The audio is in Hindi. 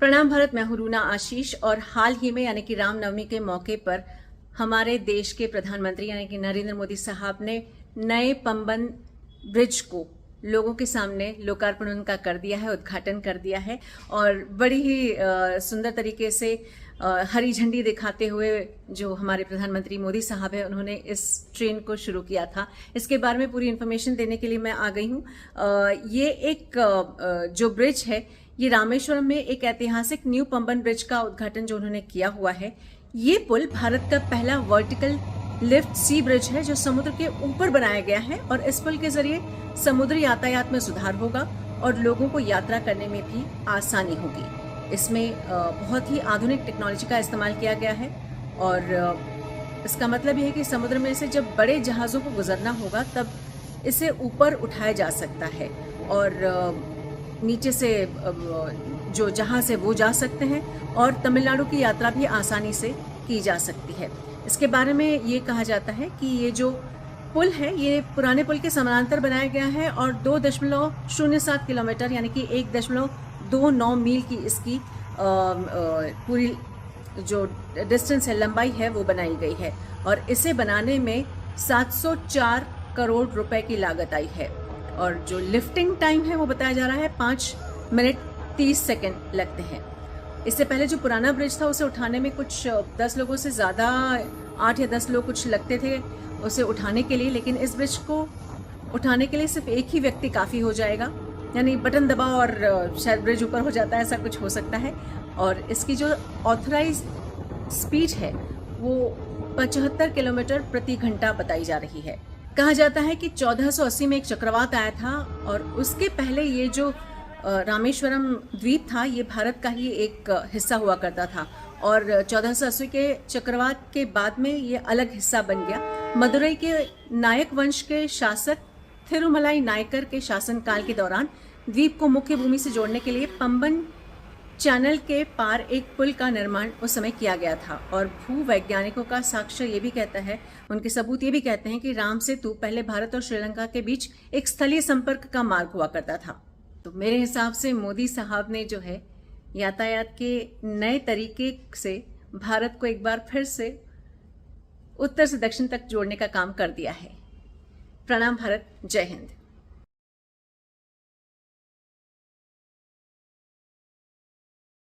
प्रणाम भारत, मैं हूं रूना आशीष। और हाल ही में यानी कि रामनवमी के मौके पर हमारे देश के प्रधानमंत्री यानी कि नरेंद्र मोदी साहब ने नए पंबन ब्रिज को लोगों के सामने लोकार्पण उनका कर दिया है, उद्घाटन कर दिया है। और बड़ी ही सुंदर तरीके से हरी झंडी दिखाते हुए जो हमारे प्रधानमंत्री मोदी साहब है, उन्होंने इस ट्रेन को शुरू किया था। इसके बारे में पूरी इन्फॉर्मेशन देने के लिए मैं आ गई हूँ। ये एक जो ब्रिज है, ये रामेश्वरम में एक ऐतिहासिक न्यू पंबन ब्रिज का उद्घाटन जो उन्होंने किया हुआ है। ये पुल भारत का पहला वर्टिकल लिफ्ट सी ब्रिज है जो समुद्र के ऊपर बनाया गया है। और इस पुल के जरिए समुद्री यातायात में सुधार होगा और लोगों को यात्रा करने में भी आसानी होगी। इसमें बहुत ही आधुनिक टेक्नोलॉजी का इस्तेमाल किया गया है। और इसका मतलब यह है कि समुद्र में से जब बड़े जहाज़ों को गुजरना होगा तब इसे ऊपर उठाया जा सकता है और नीचे से जो जहां से वो जा सकते हैं। और तमिलनाडु की यात्रा भी आसानी से की जा सकती है। इसके बारे में ये कहा जाता है कि ये जो पुल है, ये पुराने पुल के समानांतर बनाया गया है और 2.07 किलोमीटर यानी कि 1.29 मील की इसकी पूरी जो डिस्टेंस है, लंबाई है, वो बनाई गई है। और इसे बनाने में 704 करोड़ रुपए की लागत आई है। और जो लिफ्टिंग टाइम है वो बताया जा रहा है 5 मिनट 30 सेकंड लगते हैं। इससे पहले जो पुराना ब्रिज था उसे उठाने में कुछ 10 लोगों से ज़्यादा 8 या 10 लोग कुछ लगते थे उसे उठाने के लिए। लेकिन इस ब्रिज को उठाने के लिए सिर्फ एक ही व्यक्ति काफ़ी हो जाएगा, यानी बटन दबाओ और शायद ब्रिज ऊपर हो जाता है, ऐसा कुछ हो सकता है। और इसकी जो ऑथराइज स्पीड है वो 75 किलोमीटर प्रति घंटा बताई जा रही है। कहा जाता है कि 1480 में एक चक्रवात आया था और उसके पहले ये जो रामेश्वरम द्वीप था, ये भारत का ही एक हिस्सा हुआ करता था। और 1480 के चक्रवात के बाद में ये अलग हिस्सा बन गया। मदुरई के नायक वंश के शासक थिरुमलाई नायकर के शासनकाल के दौरान द्वीप को मुख्य भूमि से जोड़ने के लिए पंबन चैनल के पार एक पुल का निर्माण उस समय किया गया था। और भूवैज्ञानिकों का साक्ष्य ये भी कहता है, उनके सबूत ये भी कहते हैं कि राम सेतु पहले भारत और श्रीलंका के बीच एक स्थलीय संपर्क का मार्ग हुआ करता था। तो मेरे हिसाब से मोदी साहब ने जो है यातायात के नए तरीके से भारत को एक बार फिर से उत्तर से दक्षिण तक जोड़ने का काम कर दिया है। प्रणाम भारत, जय हिंद।